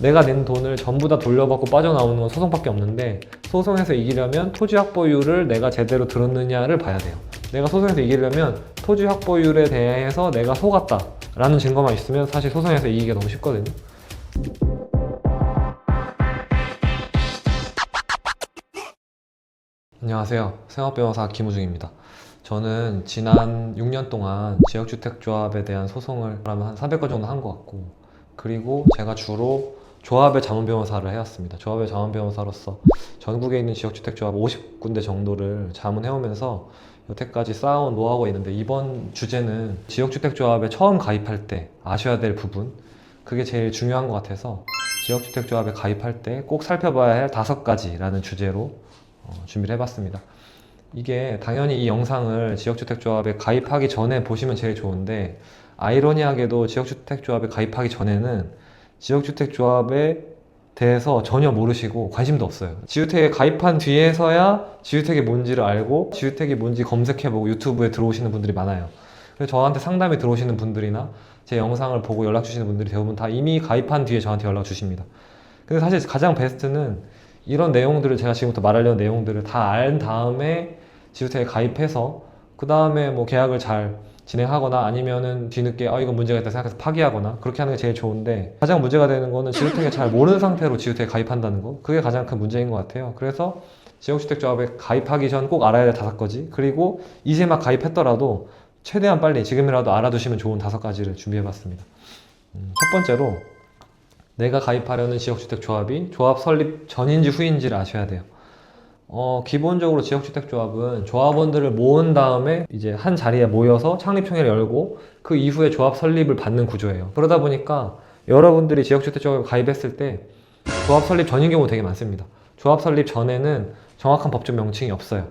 내가 낸 돈을 전부 다 돌려받고 빠져나오는 건 소송밖에 없는데, 소송에서 이기려면 토지 확보율을 내가 제대로 들었느냐를 봐야 돼요. 내가 소송에서 이기려면 토지 확보율에 대해서 내가 속았다 라는 증거만 있으면 사실 소송에서 이기기가 너무 쉽거든요. 안녕하세요. 생업변호사 김우중입니다. 저는 지난 6년 동안 지역주택조합에 대한 소송을 한 300건 정도 한 것 같고, 그리고 제가 주로 조합의 자문변호사를 해왔습니다. 조합의 자문변호사로서 전국에 있는 지역주택조합 50군데 정도를 자문해오면서 여태까지 쌓아온 노하우가 있는데, 이번 주제는 지역주택조합에 처음 가입할 때 아셔야 될 부분, 그게 제일 중요한 것 같아서 지역주택조합에 가입할 때 꼭 살펴봐야 할 5가지라는 주제로 준비를 해봤습니다. 이게 당연히 이 영상을 지역주택조합에 가입하기 전에 보시면 제일 좋은데, 아이러니하게도 지역주택조합에 가입하기 전에는 지역주택조합에 대해서 전혀 모르시고 관심도 없어요. 지주택에 가입한 뒤에서야 지주택이 뭔지를 알고 지주택이 뭔지 검색해보고 유튜브에 들어오시는 분들이 많아요. 그래서 저한테 상담에 들어오시는 분들이나 제 영상을 보고 연락 주시는 분들이 대부분 다 이미 가입한 뒤에 저한테 연락 주십니다. 근데 사실 가장 베스트는 이런 내용들을, 제가 지금부터 말하려는 내용들을 다 알 다음에 지주택에 가입해서 그 다음에 뭐 계약을 잘 진행하거나 아니면은 뒤늦게 이건 문제가 있다 생각해서 파기하거나 그렇게 하는 게 제일 좋은데, 가장 문제가 되는 거는 지주택에 잘 모르는 상태로 지주택에 가입한다는 거, 그게 가장 큰 문제인 것 같아요. 그래서 지역주택조합에 가입하기 전 꼭 알아야 될 5가지, 그리고 이제 막 가입했더라도 최대한 빨리 지금이라도 알아두시면 좋은 5가지를 준비해봤습니다. 첫 번째로, 내가 가입하려는 지역주택조합이 조합 설립 전인지 후인지를 아셔야 돼요. 기본적으로 지역주택조합은 조합원들을 모은 다음에 이제 한 자리에 모여서 창립총회를 열고 그 이후에 조합 설립을 받는 구조예요. 그러다 보니까 여러분들이 지역주택조합에 가입했을 때 조합 설립 전인 경우 되게 많습니다. 조합 설립 전에는 정확한 법적 명칭이 없어요.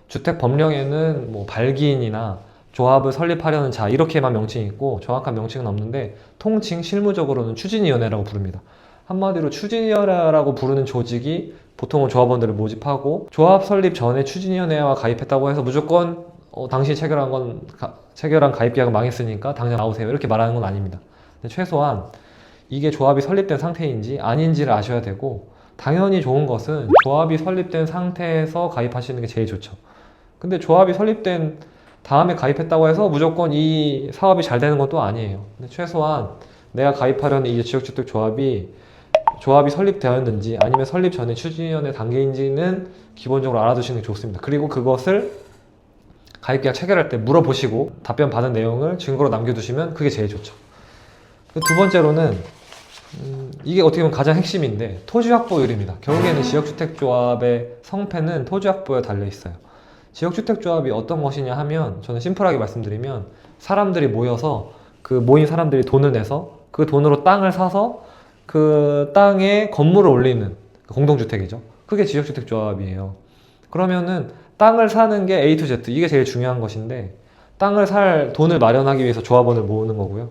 주택법령에는 뭐 발기인이나 조합을 설립하려는 자 이렇게만 명칭이 있고 정확한 명칭은 없는데, 통칭 실무적으로는 추진위원회라고 부릅니다. 한마디로 추진위원회라고 부르는 조직이 보통은 조합원들을 모집하고, 조합 설립 전에 추진위원회와 가입했다고 해서 무조건 당신이 체결한 가입계약은 망했으니까 당장 나오세요 이렇게 말하는 건 아닙니다. 근데 최소한 이게 조합이 설립된 상태인지 아닌지를 아셔야 되고, 당연히 좋은 것은 조합이 설립된 상태에서 가입하시는 게 제일 좋죠. 근데 조합이 설립된 다음에 가입했다고 해서 무조건 이 사업이 잘 되는 것도 아니에요. 근데 최소한 내가 가입하려는 이 지역주택조합이 설립되었는지 아니면 설립 전에 추진위원회 단계인지는 기본적으로 알아두시는 게 좋습니다. 그리고 그것을 가입계약 체결할 때 물어보시고 답변 받은 내용을 증거로 남겨두시면 그게 제일 좋죠. 두 번째로는 이게 어떻게 보면 가장 핵심인데, 토지 확보율입니다. 결국에는 지역주택조합의 성패는 토지 확보에 달려있어요. 지역주택조합이 어떤 것이냐 하면, 저는 심플하게 말씀드리면, 사람들이 모여서 그 모인 사람들이 돈을 내서 그 돈으로 땅을 사서 그 땅에 건물을 올리는 공동주택이죠. 그게 지역주택조합이에요. 그러면은 땅을 사는 게 A to Z, 이게 제일 중요한 것인데, 땅을 살 돈을 마련하기 위해서 조합원을 모으는 거고요.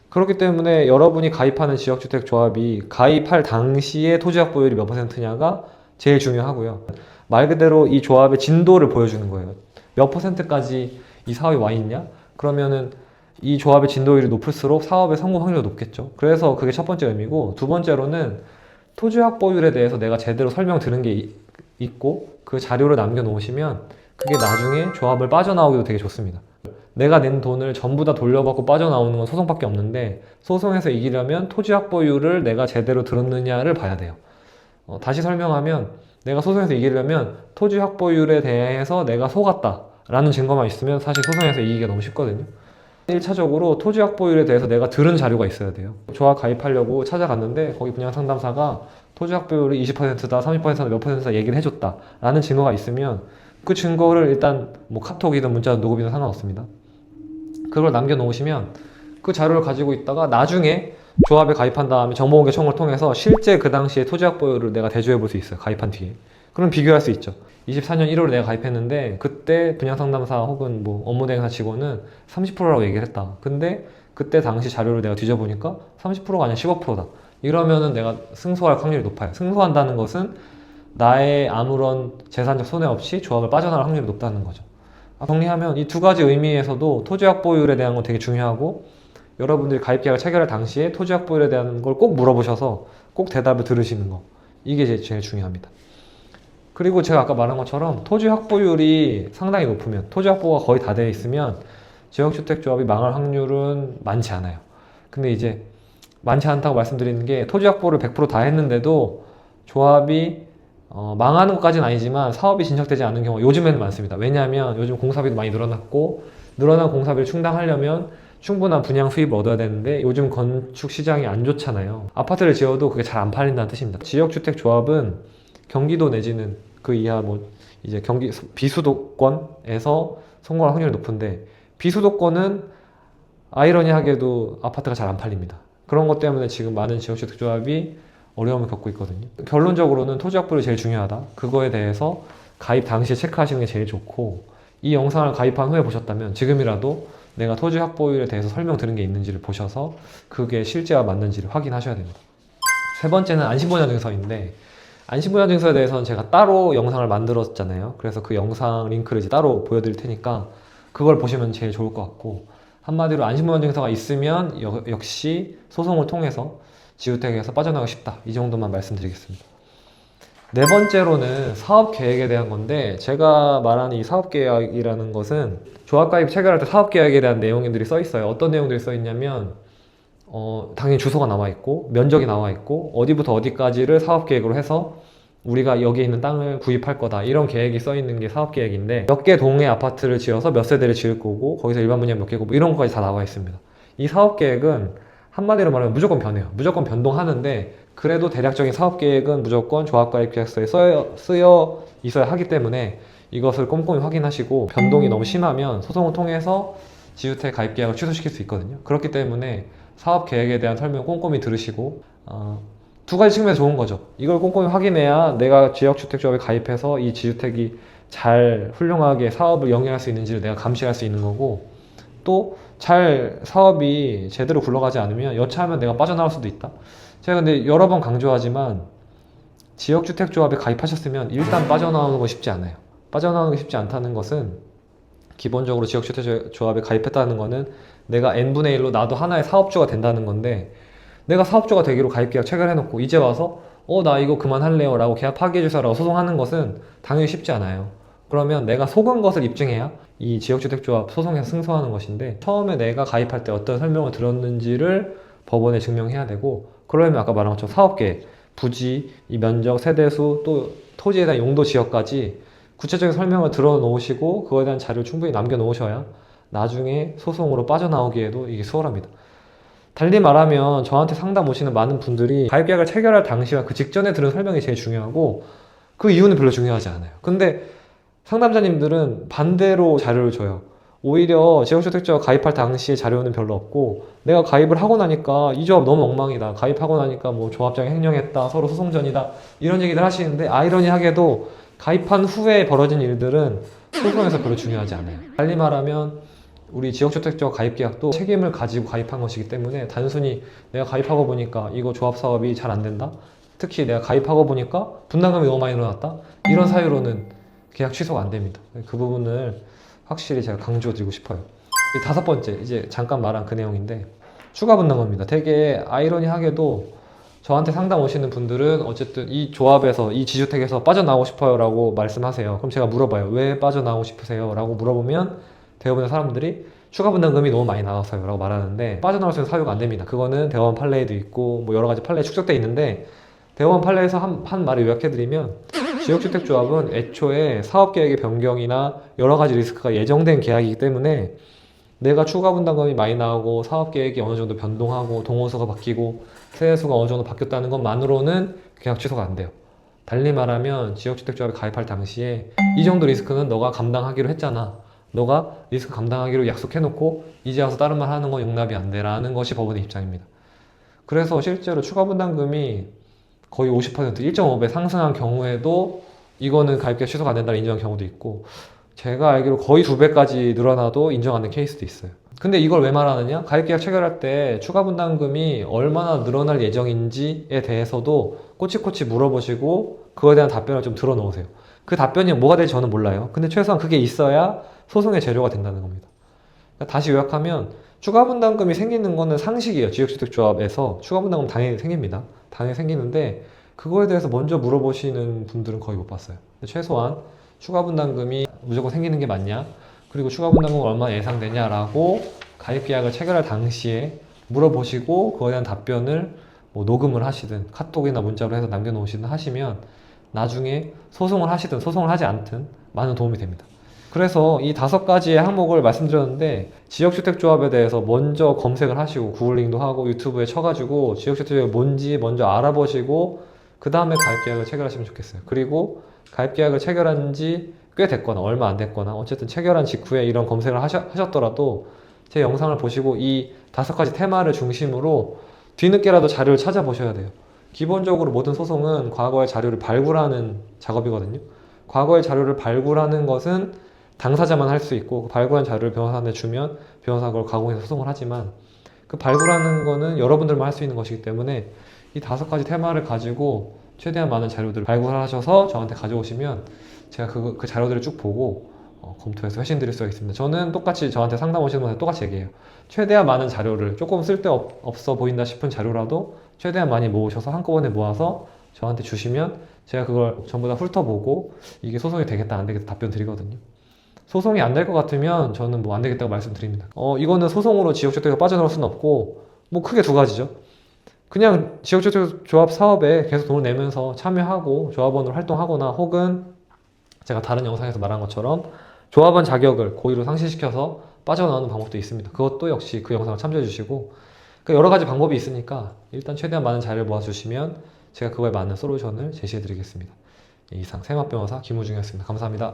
그렇기 때문에 여러분이 가입하는 지역주택조합이 가입할 당시에 토지 확보율이 몇 %냐가 제일 중요하고요. 말 그대로 이 조합의 진도를 보여주는 거예요. 몇 %까지 이 사업이 와 있냐? 그러면은 이 조합의 진도율이 높을수록 사업의 성공 확률이 높겠죠. 그래서 그게 첫 번째 의미고, 두 번째로는 토지 확보율에 대해서 내가 제대로 설명 들은 게 있고 그 자료를 남겨놓으시면 그게 나중에 조합을 빠져나오기도 되게 좋습니다. 내가 낸 돈을 전부 다 돌려받고 빠져나오는 건 소송밖에 없는데, 소송에서 이기려면 토지 확보율을 내가 제대로 들었느냐를 봐야 돼요. 다시 설명하면, 내가 소송에서 이기려면 토지 확보율에 대해서 내가 속았다 라는 증거만 있으면 사실 소송에서 이기기가 너무 쉽거든요. 1차적으로 토지 확보율에 대해서 내가 들은 자료가 있어야 돼요. 조합 가입하려고 찾아갔는데 거기 분양상담사가 토지 확보율이 20%다 30%다 몇 %다 얘기를 해줬다 라는 증거가 있으면, 그 증거를 일단 뭐 카톡이든 문자든 녹음이든 상관없습니다. 그걸 남겨놓으시면 그 자료를 가지고 있다가 나중에 조합에 가입한 다음에 정보공개 청구를 통해서 실제 그 당시에 토지 확보율을 내가 대조해 볼 수 있어요. 가입한 뒤에. 그럼 비교할 수 있죠. 24년 1월에 내가 가입했는데 그때 분양상담사 혹은 뭐 업무대행사 직원은 30%라고 얘기를 했다. 근데 그때 당시 자료를 내가 뒤져보니까 30%가 아니라 15%다. 이러면은 내가 승소할 확률이 높아요. 승소한다는 것은 나의 아무런 재산적 손해 없이 조합을 빠져나갈 확률이 높다는 거죠. 정리하면 이 2가지 의미에서도 토지 확보율에 대한 건 되게 중요하고, 여러분들이 가입계약을 체결할 당시에 토지 확보율에 대한 걸 꼭 물어보셔서 꼭 대답을 들으시는 거, 이게 제일 중요합니다. 그리고 제가 아까 말한 것처럼 토지 확보율이 상당히 높으면, 토지 확보가 거의 다 되어 있으면 지역주택조합이 망할 확률은 많지 않아요. 근데 이제 많지 않다고 말씀드리는 게, 토지 확보를 100% 다 했는데도 조합이 망하는 것까지는 아니지만 사업이 진척되지 않는 경우가 요즘에는 많습니다. 왜냐하면 요즘 공사비도 많이 늘어났고, 늘어난 공사비를 충당하려면 충분한 분양 수입을 얻어야 되는데 요즘 건축 시장이 안 좋잖아요. 아파트를 지어도 그게 잘 안 팔린다는 뜻입니다. 지역주택조합은 경기도 내지는 그 이하 이제 비수도권에서 성공할 확률이 높은데, 비수도권은 아이러니하게도 아파트가 잘 안 팔립니다. 그런 것 때문에 지금 많은 지역주택조합이 어려움을 겪고 있거든요. 결론적으로는 토지 확보율이 제일 중요하다. 그거에 대해서 가입 당시에 체크하시는 게 제일 좋고, 이 영상을 가입한 후에 보셨다면 지금이라도 내가 토지 확보율에 대해서 설명드린 게 있는지를 보셔서 그게 실제와 맞는지를 확인하셔야 됩니다. 세 번째는 안심보장증서인데, 안심보장증서에 대해서는 제가 따로 영상을 만들었잖아요. 그래서 그 영상 링크를 이제 따로 보여드릴 테니까 그걸 보시면 제일 좋을 것 같고, 한마디로 안심보장증서가 있으면 역시 소송을 통해서 지주택에서 빠져나가고 싶다, 이 정도만 말씀드리겠습니다. 네 번째로는 사업계획에 대한 건데, 제가 말하는 이 사업계획이라는 것은 조합가입 체결할 때 사업계획에 대한 내용들이 써 있어요. 어떤 내용들이 써 있냐면 당연히 주소가 나와 있고, 면적이 나와 있고, 어디부터 어디까지를 사업계획으로 해서 우리가 여기에 있는 땅을 구입할 거다, 이런 계획이 써 있는 게 사업계획인데, 몇 개 동의 아파트를 지어서 몇 세대를 지을 거고, 거기서 일반 분양 몇 개고, 이런 것까지 다 나와 있습니다. 이 사업계획은 한마디로 말하면 무조건 변해요. 무조건 변동하는데, 그래도 대략적인 사업계획은 무조건 조합가입계약서에 쓰여 있어야 하기 때문에 이것을 꼼꼼히 확인하시고, 변동이 너무 심하면 소송을 통해서 지주택 가입계약을 취소시킬 수 있거든요. 그렇기 때문에 사업계획에 대한 설명 꼼꼼히 들으시고, 두 가지 측면에서 좋은 거죠. 이걸 꼼꼼히 확인해야 내가 지역주택조합에 가입해서 이 지주택이 잘 훌륭하게 사업을 영위할 수 있는지를 내가 감시할 수 있는 거고, 또 잘 사업이 제대로 굴러가지 않으면 여차하면 내가 빠져나올 수도 있다. 제가 근데 여러 번 강조하지만, 지역주택조합에 가입하셨으면 일단 빠져나오는 건 쉽지 않아요. 빠져나오는 게 쉽지 않다는 것은, 기본적으로 지역주택조합에 가입했다는 거는 내가 n분의 1로 나도 하나의 사업주가 된다는 건데, 내가 사업주가 되기로 가입계약 체결해놓고 이제 와서 나 이거 그만할래요 라고 계약 파기해주세요라고 소송하는 것은 당연히 쉽지 않아요. 그러면 내가 속은 것을 입증해야 이 지역주택조합 소송에서 승소하는 것인데, 처음에 내가 가입할 때 어떤 설명을 들었는지를 법원에 증명해야 되고, 그러려면 아까 말한 것처럼 사업계획, 부지, 이 면적, 세대수, 또 토지에 대한 용도 지역까지 구체적인 설명을 들어 놓으시고 그거에 대한 자료를 충분히 남겨 놓으셔야 나중에 소송으로 빠져나오기에도 이게 수월합니다. 달리 말하면 저한테 상담 오시는 많은 분들이 가입계약을 체결할 당시와 그 직전에 들은 설명이 제일 중요하고, 그 이유는 별로 중요하지 않아요. 근데 상담자님들은 반대로 자료를 줘요. 오히려 지역주택조합 가입할 당시에 자료는 별로 없고, 내가 가입을 하고 나니까 이 조합 너무 엉망이다, 가입하고 나니까 뭐 조합장이 횡령했다, 서로 소송전이다, 이런 얘기들 하시는데, 아이러니하게도 가입한 후에 벌어진 일들은 소송에서 별로 중요하지 않아요. 달리 말하면 우리 지역주택조합 가입계약도 책임을 가지고 가입한 것이기 때문에, 단순히 내가 가입하고 보니까 이거 조합사업이 잘 안 된다, 특히 내가 가입하고 보니까 분담금이 너무 많이 늘어났다, 이런 사유로는 계약 취소가 안 됩니다. 그 부분을 확실히 제가 강조드리고 싶어요. 다섯 번째, 이제 잠깐 말한 그 내용인데, 추가 분담금입니다. 되게 아이러니하게도 저한테 상담 오시는 분들은 어쨌든 이 조합에서, 이 지주택에서 빠져나오고 싶어요 라고 말씀하세요. 그럼 제가 물어봐요. 왜 빠져나오고 싶으세요? 라고 물어보면 대부분의 사람들이 추가 분담금이 너무 많이 나와서요 라고 말하는데, 빠져나올 수 있는 사유가 안 됩니다. 그거는 대법원 판례에도 있고 뭐 여러 가지 판례에 축적되어 있는데, 대법원 판례에서 한 말을 요약해드리면, 지역주택조합은 애초에 사업계획의 변경이나 여러 가지 리스크가 예정된 계약이기 때문에, 내가 추가 분담금이 많이 나오고 사업계획이 어느 정도 변동하고 동호수가 바뀌고 세대수가 어느 정도 바뀌었다는 것만으로는 계약 취소가 안 돼요. 달리 말하면 지역주택조합에 가입할 당시에 이 정도 리스크는 너가 감당하기로 했잖아, 너가 리스크 감당하기로 약속해놓고 이제 와서 다른 말 하는 건 용납이 안 돼라는 것이 법원의 입장입니다. 그래서 실제로 추가 분담금이 거의 50%, 1.5배 상승한 경우에도 이거는 가입계약 취소가 안 된다는 인정한 경우도 있고, 제가 알기로 거의 2배까지 늘어나도 인정 안 된 케이스도 있어요. 근데 이걸 왜 말하느냐? 가입계약 체결할 때 추가 분담금이 얼마나 늘어날 예정인지에 대해서도 꼬치꼬치 물어보시고 그거에 대한 답변을 좀 들어 놓으세요. 그 답변이 뭐가 될지 저는 몰라요. 근데 최소한 그게 있어야 소송의 재료가 된다는 겁니다. 그러니까 다시 요약하면, 추가 분담금이 생기는 거는 상식이에요. 지역주택조합에서 추가 분담금 당연히 생깁니다. 당연히 생기는데 그거에 대해서 먼저 물어보시는 분들은 거의 못 봤어요. 최소한 추가 분담금이 무조건 생기는 게 맞냐? 그리고 추가 분담금 얼마 예상되냐라고 가입 계약을 체결할 당시에 물어보시고 그거에 대한 답변을 뭐 녹음을 하시든 카톡이나 문자로 해서 남겨놓으시든 하시면 나중에 소송을 하시든 소송을 하지 않든 많은 도움이 됩니다. 그래서 이 5가지의 항목을 말씀드렸는데 지역주택조합에 대해서 먼저 검색을 하시고 구글링도 하고 유튜브에 쳐가지고 지역주택조합이 뭔지 먼저 알아보시고 그 다음에 가입계약을 체결하시면 좋겠어요. 그리고 가입계약을 체결한 지 꽤 됐거나 얼마 안 됐거나 어쨌든 체결한 직후에 이런 검색을 하셨더라도 제 영상을 보시고 이 5가지 테마를 중심으로 뒤늦게라도 자료를 찾아보셔야 돼요. 기본적으로 모든 소송은 과거의 자료를 발굴하는 작업이거든요. 과거의 자료를 발굴하는 것은 당사자만 할 수 있고 그 발굴한 자료를 변호사한테 주면 변호사가 그걸 가공해서 소송을 하지만 그 발굴하는 거는 여러분들만 할 수 있는 것이기 때문에 이 5가지 테마를 가지고 최대한 많은 자료들을 발굴하셔서 저한테 가져오시면 제가 그 자료들을 쭉 보고 검토해서 회신 드릴 수가 있습니다. 저는 똑같이 저한테 상담 오시는 분한테 똑같이 얘기해요. 최대한 많은 자료를 조금 쓸데없어 보인다 싶은 자료라도 최대한 많이 모으셔서 한꺼번에 모아서 저한테 주시면 제가 그걸 전부 다 훑어보고 이게 소송이 되겠다 안 되겠다 답변 드리거든요. 소송이 안 될 것 같으면 저는 뭐 안 되겠다고 말씀드립니다. 이거는 소송으로 지역주택가 빠져나올 수는 없고 뭐 크게 2가지죠. 그냥 지역주택조합 사업에 계속 돈을 내면서 참여하고 조합원으로 활동하거나 혹은 제가 다른 영상에서 말한 것처럼 조합원 자격을 고의로 상실시켜서 빠져나오는 방법도 있습니다. 그것도 역시 그 영상을 참조해 주시고 그러니까 여러 가지 방법이 있으니까 일단 최대한 많은 자료를 모아주시면 제가 그거에 맞는 솔루션을 제시해 드리겠습니다. 이상 생활 변호사 김우중이었습니다. 감사합니다.